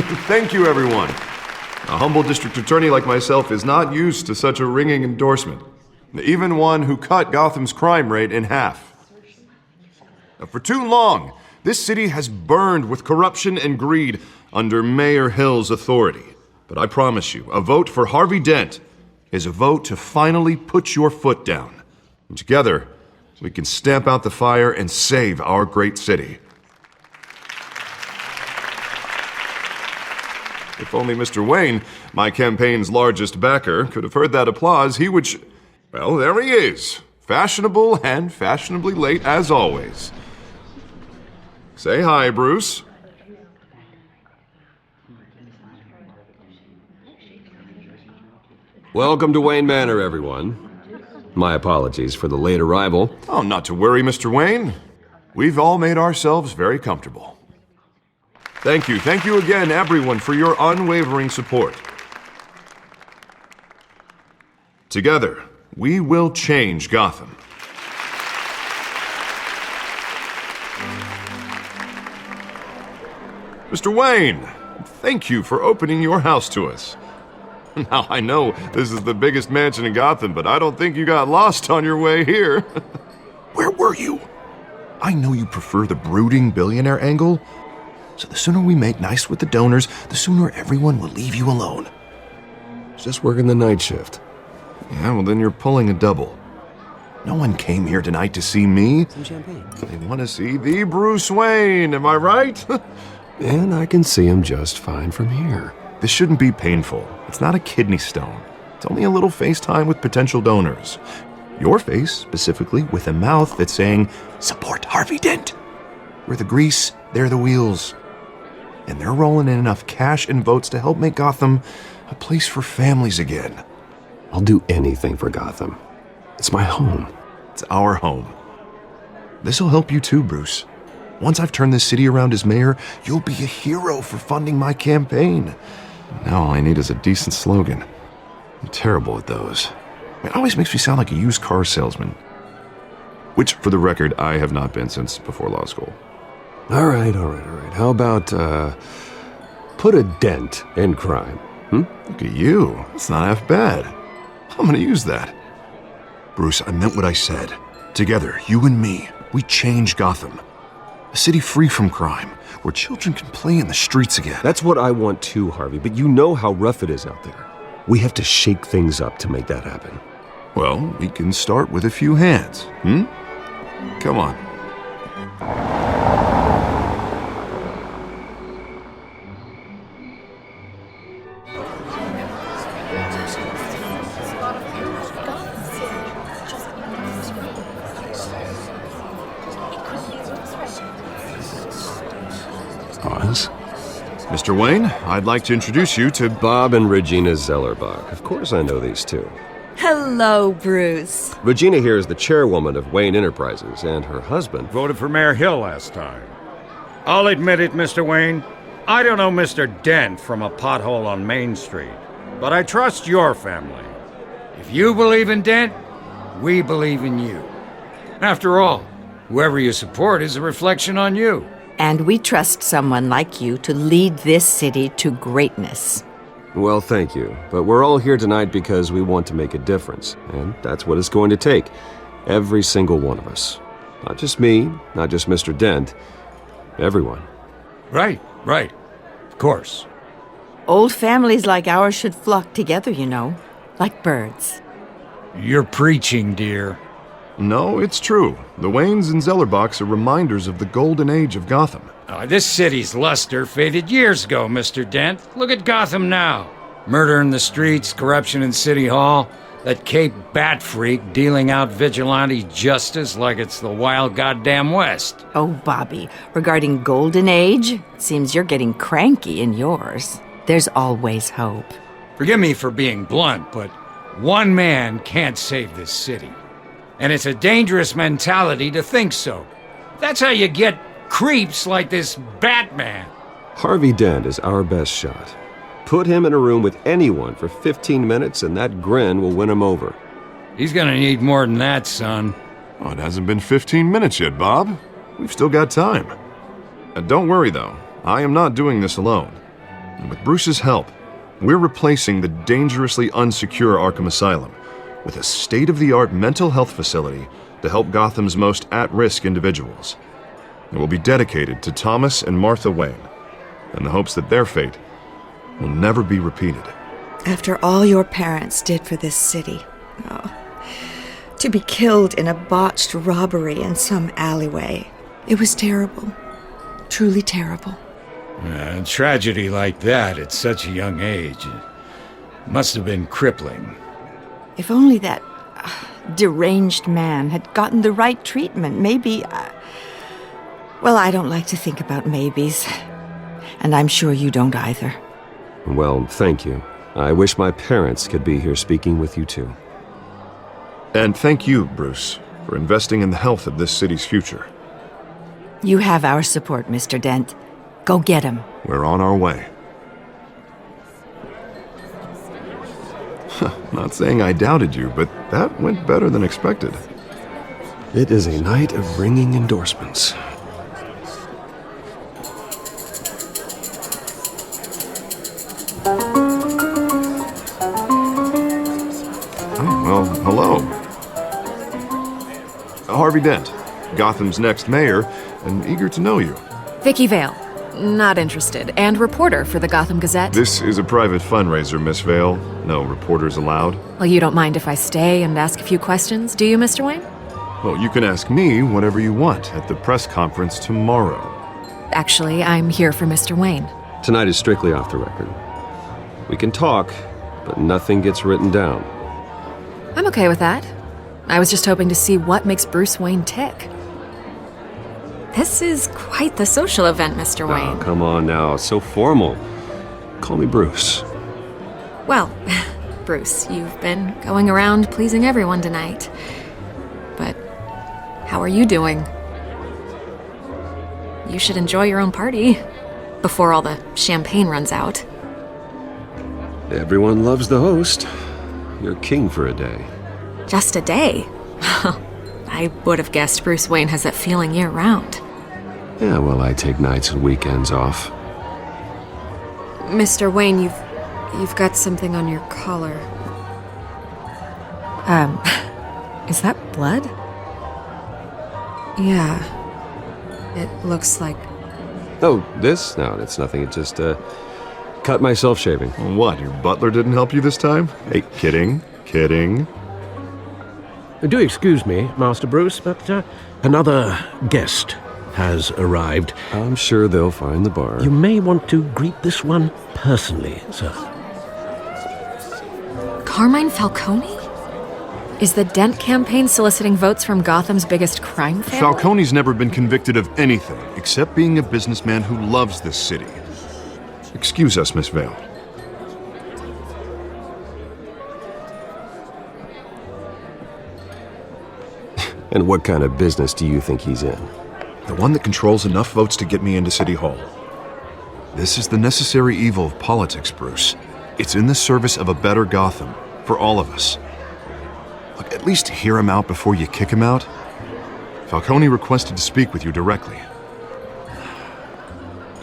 Thank you, everyone. A humble district attorney like myself is not used to such a ringing endorsement. Even one who cut Gotham's crime rate in half. For too long, this city has burned with corruption and greed under Mayor Hill's authority. But I promise you, a vote for Harvey Dent is a vote to finally put your foot down. And together, we can stamp out the fire and save our great city. If only Mr. Wayne, my campaign's largest backer, could have heard that applause, he would well, there he is. Fashionable and fashionably late as always. Say hi, Bruce. Welcome to Wayne Manor, everyone. My apologies for the late arrival. Oh, not to worry, Mr. Wayne. We've all made ourselves very comfortable. Thank you again, everyone, for your unwavering support. Together, we will change Gotham. Mr. Wayne, thank you for opening your house to us. Now, I know this is the biggest mansion in Gotham, but I don't think you got lost on your way here. Where were you? I know you prefer the brooding billionaire angle, so the sooner we make nice with the donors, the sooner everyone will leave you alone. Just working the night shift. Yeah, well then you're pulling a double. No one came here tonight to see me. Some champagne. They want to see the Bruce Wayne, am I right? And I can see him just fine from here. This shouldn't be painful. It's not a kidney stone. It's only a little FaceTime with potential donors. Your face, specifically, with a mouth that's saying, support Harvey Dent. We're the grease, they're the wheels. And they're rolling in enough cash and votes to help make Gotham a place for families again. I'll do anything for Gotham. It's my home. It's our home. This'll help you too, Bruce. Once I've turned this city around as mayor, you'll be a hero for funding my campaign. Now all I need is a decent slogan. I'm terrible at those. It always makes me sound like a used car salesman. Which, for the record, I have not been since before law school. All right. How about, put a dent in crime? Look at you. That's not half bad. I'm gonna use that. Bruce, I meant what I said. Together, you and me, we change Gotham. A city free from crime, where children can play in the streets again. That's what I want too, Harvey, but you know how rough it is out there. We have to shake things up to make that happen. Well, we can start with a few hands, Come on. Pause. Mr. Wayne, I'd like to introduce you to Bob and Regina Zellerbach. Of course I know these two. Hello, Bruce. Regina here is the chairwoman of Wayne Enterprises, and her husband... Voted for Mayor Hill last time. I'll admit it, Mr. Wayne. I don't know Mr. Dent from a pothole on Main Street, but I trust your family. If you believe in Dent, we believe in you. After all, whoever you support is a reflection on you. And we trust someone like you to lead this city to greatness. Well, thank you. But we're all here tonight because we want to make a difference. And that's what it's going to take. Every single one of us. Not just me, not just Mr. Dent. Everyone. Right. Of course. Old families like ours should flock together, you know, like birds. You're preaching, dear. No, it's true. The Waynes and Zellerbachs are reminders of the golden age of Gotham. This city's luster faded years ago, Mr. Dent. Look at Gotham now. Murder in the streets, corruption in City Hall, that Cape Bat freak dealing out vigilante justice like it's the wild goddamn West. Oh, Bobby, regarding Golden Age, it seems you're getting cranky in yours. There's always hope. Forgive me for being blunt, but one man can't save this city. And it's a dangerous mentality to think so. That's how you get creeps like this Batman. Harvey Dent is our best shot. Put him in a room with anyone for 15 minutes and that grin will win him over. He's gonna need more than that, son. Oh, it hasn't been 15 minutes yet, Bob. We've still got time. Don't worry, though. I am not doing this alone. And with Bruce's help, we're replacing the dangerously unsecure Arkham Asylum with a state-of-the-art mental health facility to help Gotham's most at-risk individuals. It will be dedicated to Thomas and Martha Wayne, in the hopes that their fate will never be repeated. After all your parents did for this city, oh, to be killed in a botched robbery in some alleyway, it was terrible. Truly terrible. A tragedy like that at such a young age must have been crippling. If only that deranged man had gotten the right treatment, maybe... well, I don't like to think about maybes. And I'm sure you don't either. Well, thank you. I wish my parents could be here speaking with you too. And thank you, Bruce, for investing in the health of this city's future. You have our support, Mr. Dent. Go get him. We're on our way. Not saying I doubted you, but that went better than expected. It is a night of ringing endorsements. Oh, well, hello. Harvey Dent, Gotham's next mayor, and eager to know you. Vicky Vale. Not interested. And reporter for the Gotham Gazette. This is a private fundraiser, Miss Vale. No reporters allowed. Well, you don't mind if I stay and ask a few questions, do you, Mr. Wayne? Well, you can ask me whatever you want at the press conference tomorrow. Actually, I'm here for Mr. Wayne. Tonight is strictly off the record. We can talk, but nothing gets written down. I'm okay with that. I was just hoping to see what makes Bruce Wayne tick. This is quite the social event, Mr. Oh, Wayne. come on now. It's so formal. Call me Bruce. Well, Bruce, you've been going around pleasing everyone tonight. But how are you doing? You should enjoy your own party before all the champagne runs out. Everyone loves the host. You're king for a day. Just a day? I would have guessed Bruce Wayne has that feeling year-round. Yeah, well, I take nights and weekends off. Mr. Wayne, you've got something on your collar. Is that blood? Yeah. It looks like... Oh, this? No, it's nothing. It just, cut myself shaving. What, your butler didn't help you this time? Hey, kidding, kidding. Do excuse me, Master Bruce, but another guest has arrived. I'm sure they'll find the bar. You may want to greet this one personally, sir. Carmine Falcone? Is the Dent campaign soliciting votes from Gotham's biggest crime family? Falcone's never been convicted of anything except being a businessman who loves this city. Excuse us, Miss Vale. And what kind of business do you think he's in? The one that controls enough votes to get me into City Hall. This is the necessary evil of politics, Bruce. It's in the service of a better Gotham, for all of us. Look, at least hear him out before you kick him out. Falcone requested to speak with you directly.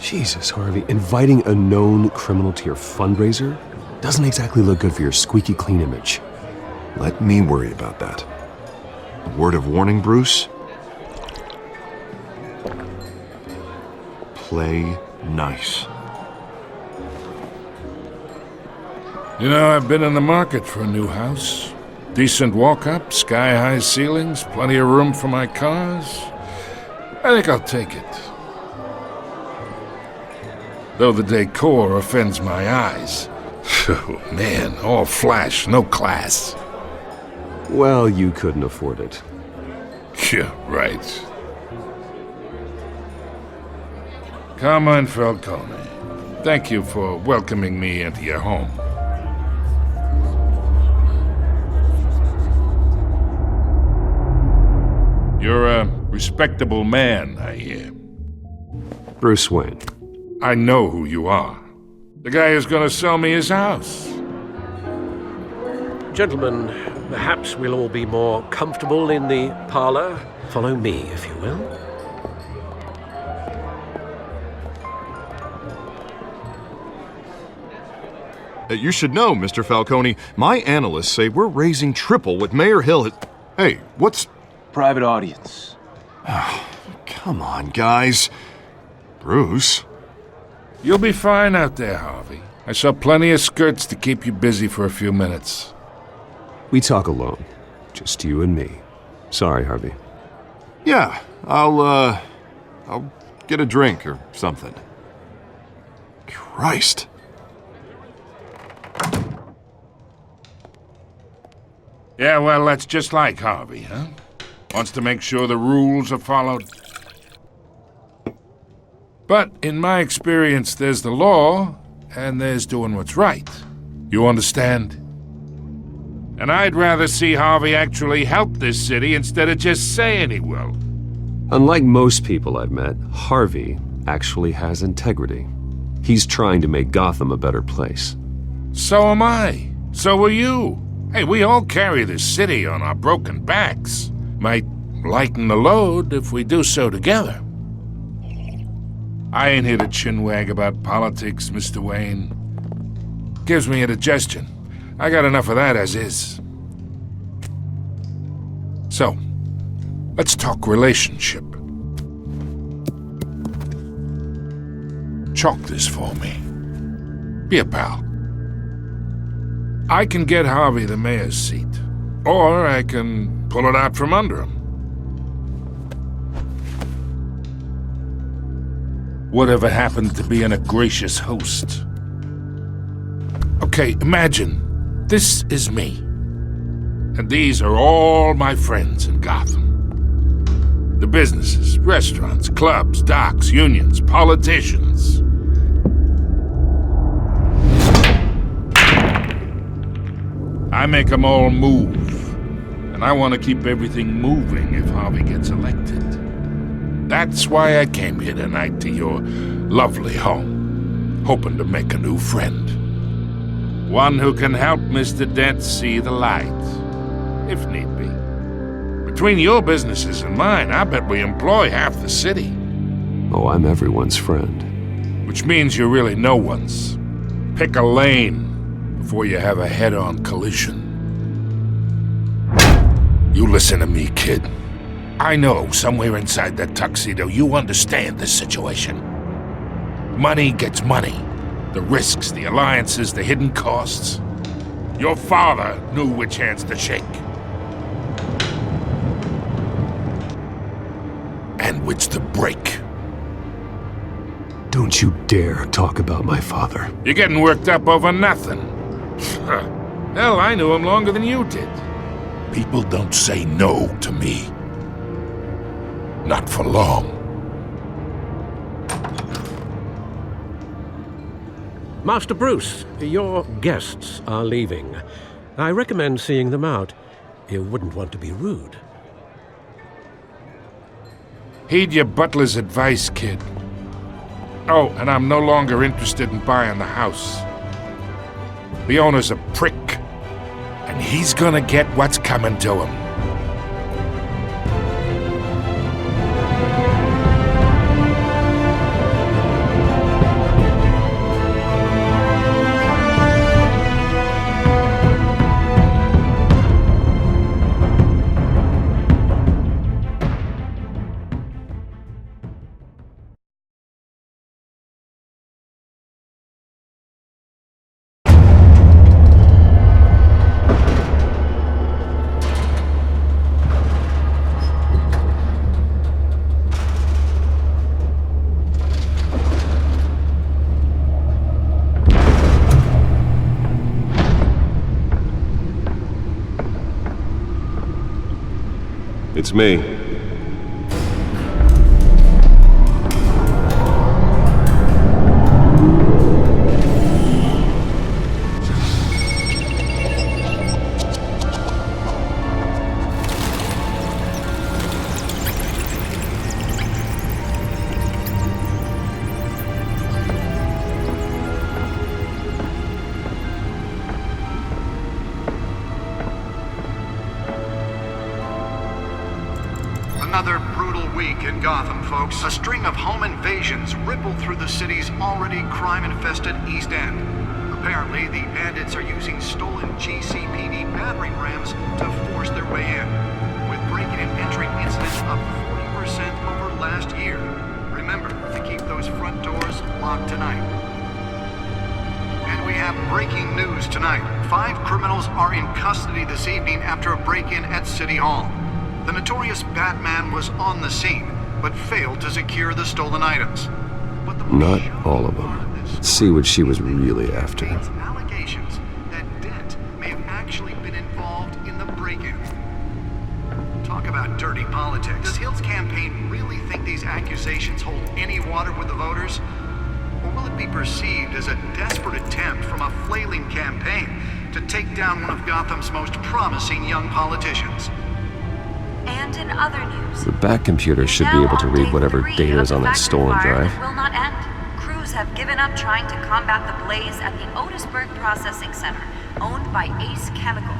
Jesus, Harvey, inviting a known criminal to your fundraiser doesn't exactly look good for your squeaky clean image. Let me worry about that. A word of warning, Bruce? Play nice. You know, I've been in the market for a new house. Decent walk-up, sky-high ceilings, plenty of room for my cars. I think I'll take it. Though the decor offends my eyes. Oh, man, all flash, no class. Well, you couldn't afford it. Yeah, right. Carmine Falcone, thank you for welcoming me into your home. You're a respectable man, I hear. Bruce Wayne. I know who you are. The guy who's gonna sell me his house. Gentlemen, perhaps we'll all be more comfortable in the parlor. Follow me, if you will. You should know, Mr. Falcone, my analysts say we're raising triple what Mayor Hill had... Hey, what's... Private audience. Come on, guys. Bruce? You'll be fine out there, Harvey. I saw plenty of skirts to keep you busy for a few minutes. We talk alone. Just you and me. Sorry, Harvey. Yeah, I'll get a drink or something. Christ. Yeah, well, that's just like Harvey, huh? Wants to make sure the rules are followed. But in my experience, there's the law, and there's doing what's right. You understand? And I'd rather see Harvey actually help this city instead of just saying he will. Unlike most people I've met, Harvey actually has integrity. He's trying to make Gotham a better place. So am I. So are you. Hey, we all carry this city on our broken backs. Might lighten the load if we do so together. I ain't here to chinwag about politics, Mr. Wayne. Gives me indigestion. I got enough of that as is. So, let's talk relationship. Chalk this for me. Be a pal. I can get Harvey the mayor's seat, or I can pull it out from under him. Whatever happened to being a gracious host? Okay, imagine this is me, and these are all my friends in Gotham. The businesses, restaurants, clubs, docks, unions, politicians. I make them all move, and I want to keep everything moving if Harvey gets elected. That's why I came here tonight to your lovely home, hoping to make a new friend. One who can help Mr. Dent see the light, if need be. Between your businesses and mine, I bet we employ half the city. Oh, I'm everyone's friend. Which means you're really no one's. Pick a lane before you have a head-on collision. You listen to me, kid. I know somewhere inside that tuxedo you understand this situation. Money gets money. The risks, the alliances, the hidden costs. Your father knew which hands to shake. And which to break. Don't you dare talk about my father. You're getting worked up over nothing. Hell, I knew him longer than you did. People don't say no to me. Not for long. Master Bruce, your guests are leaving. I recommend seeing them out. You wouldn't want to be rude. Heed your butler's advice, kid. Oh, and I'm no longer interested in buying the house. The owner's a prick, and he's gonna get what's coming to him. It's me. Another brutal week in Gotham, folks. A string of home invasions rippled through the city's already crime-infested East End. A Apparently, the bandits are using stolen GCPD battering rams to force their way in, with breaking and entering incidents up 40% over last year. Remember to keep those front doors locked tonight. And we have breaking news tonight. 5 criminals are in custody this evening after a break-in at City Hall. The notorious Batman was on the scene, but failed to secure the stolen items. But the Not all of them. Let's see what she was really after. Allegations that Dent may have actually been involved in the break-in. Talk about dirty politics. Does Hill's campaign really think these accusations hold any water with the voters? Or will it be perceived as a desperate attempt from a flailing campaign to take down one of Gotham's most promising young politicians? And in other news, The back computer should be able to read whatever data is on that stolen drive. will not end. Crews have given up trying to combat the blaze at the Otisburg Processing Center, owned by Ace Chemical.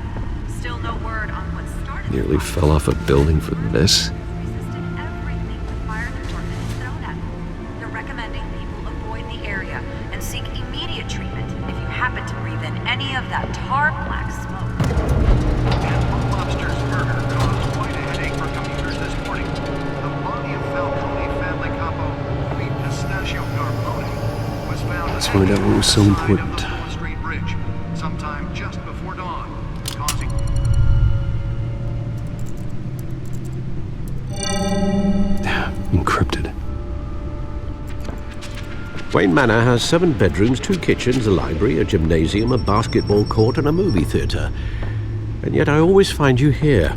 Still no word on what started. Nearly fell off a building for this. Resisted everything the fire department has thrown at them. They're recommending people avoid the area and seek immediate treatment if you happen to breathe in any of that tar black smoke. And Lobster's murder caused quite a headache for commuters this morning. The body of Falcone family capo, Louis Pistachio Carbone, was found Let's find out what was so on the side of important. the Willow Street Bridge, sometime just before dawn, causing... Encrypted. Wayne Manor has 7 bedrooms, 2 kitchens, a library, a gymnasium, a basketball court, and a movie theater. And yet I always find you here,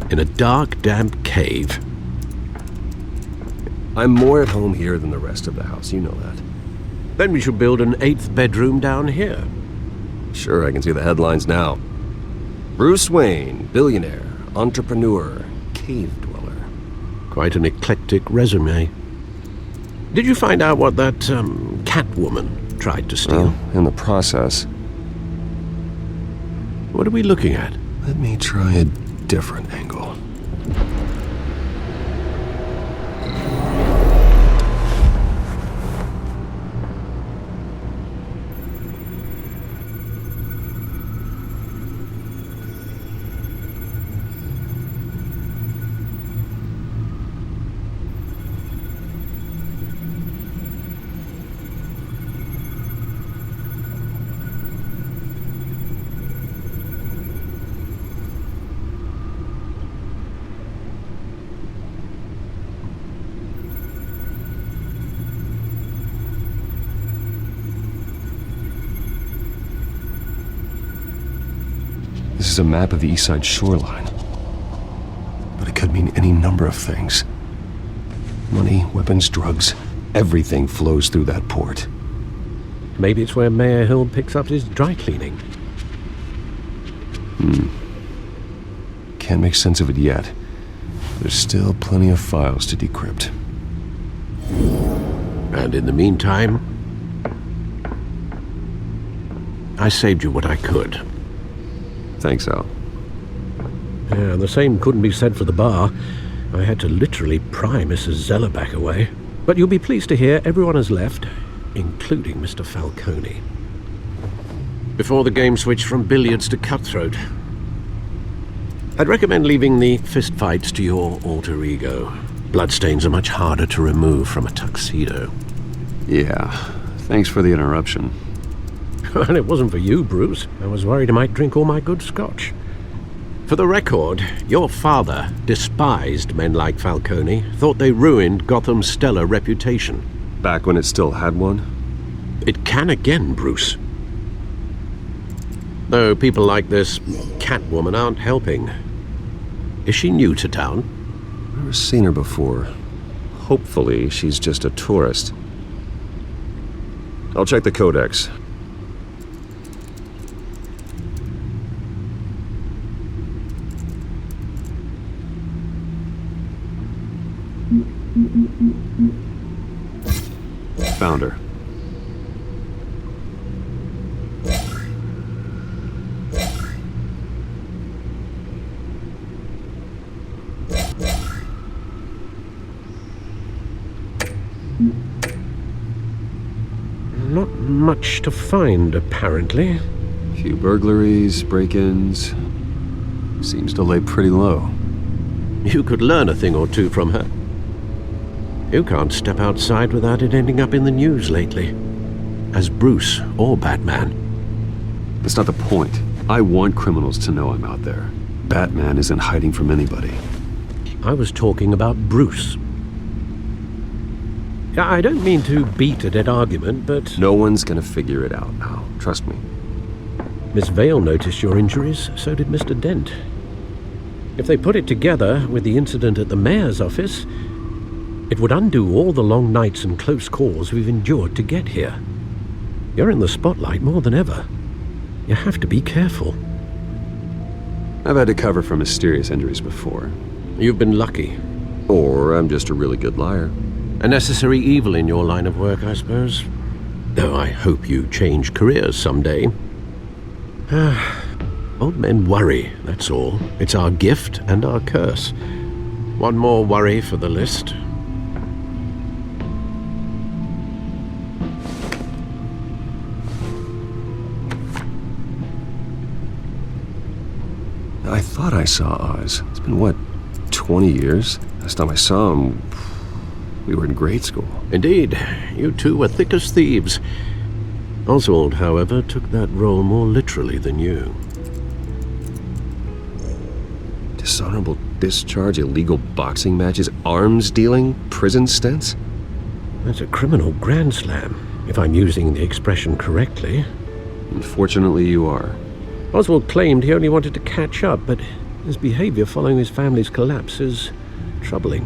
in a dark, damp cave. I'm more at home here than the rest of the house, you know that. Then we should build an 8th bedroom down here. Sure, I can see the headlines now. Bruce Wayne, billionaire, entrepreneur, cave dweller. Quite an eclectic resume. Did you find out what that, Catwoman tried to steal? Well, in the process. What are we looking at? Let me try a different angle. This is a map of the East Side shoreline. But it could mean any number of things. Money, weapons, drugs, everything flows through that port. Maybe it's where Mayor Hill picks up his dry cleaning. Can't make sense of it yet. There's still plenty of files to decrypt. And in the meantime, I saved you what I could. Thanks, Al. Yeah, the same couldn't be said for the bar. I had to literally pry Mrs. Zeller back away. But you'll be pleased to hear everyone has left, including Mr. Falcone. Before the game switched from billiards to cutthroat. I'd recommend leaving the fistfights to your alter ego. Bloodstains are much harder to remove from a tuxedo. Yeah, thanks for the interruption. And it wasn't for you, Bruce. I was worried I might drink all my good scotch. For the record, your father despised men like Falcone, thought they ruined Gotham's stellar reputation. Back when it still had one? It can again, Bruce. Though people like this Catwoman aren't helping. Is she new to town? Never seen her before. Hopefully, she's just a tourist. I'll check the codex. Found her. Not much to find, apparently. Few burglaries, break-ins. Seems to lay pretty low. You could learn a thing or two from her. You can't step outside without it ending up in the news lately. As Bruce or Batman. That's not the point. I want criminals to know I'm out there. Batman isn't hiding from anybody. I was talking about Bruce. I don't mean to beat a dead argument, but... No one's gonna figure it out now. Trust me. Miss Vale noticed your injuries, so did Mr. Dent. If they put it together with the incident at the mayor's office, it would undo all the long nights and close calls we've endured to get here. You're in the spotlight more than ever. You have to be careful. I've had to cover for mysterious injuries before. You've been lucky. Or I'm just a really good liar. A necessary evil in your line of work, I suppose. Though I hope you change careers someday. Old men worry, that's all. It's our gift and our curse. One more worry for the list. I thought I saw Oz. It's been, what, 20 years? Last time I saw him, we were in grade school. Indeed, you two were thick as thieves. Oswald, however, took that role more literally than you. Dishonorable discharge, illegal boxing matches, arms dealing, prison stints? That's a criminal grand slam, if I'm using the expression correctly. Unfortunately, you are. Oswald claimed he only wanted to catch up, but his behavior following his family's collapse is troubling.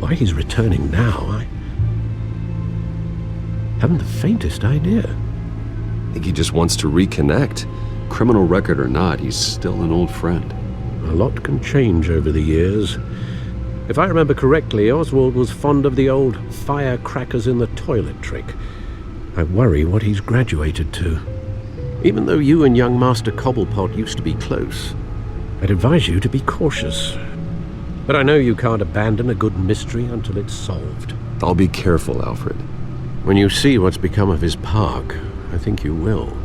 Why he's returning now, I haven't the faintest idea. I think he just wants to reconnect. Criminal record or not, he's still an old friend. A lot can change over the years. If I remember correctly, Oswald was fond of the old firecrackers in the toilet trick. I worry what he's graduated to. Even though you and young Master Cobblepot used to be close, I'd advise you to be cautious. But I know you can't abandon a good mystery until it's solved. I'll be careful, Alfred. When you see what's become of his park, I think you will.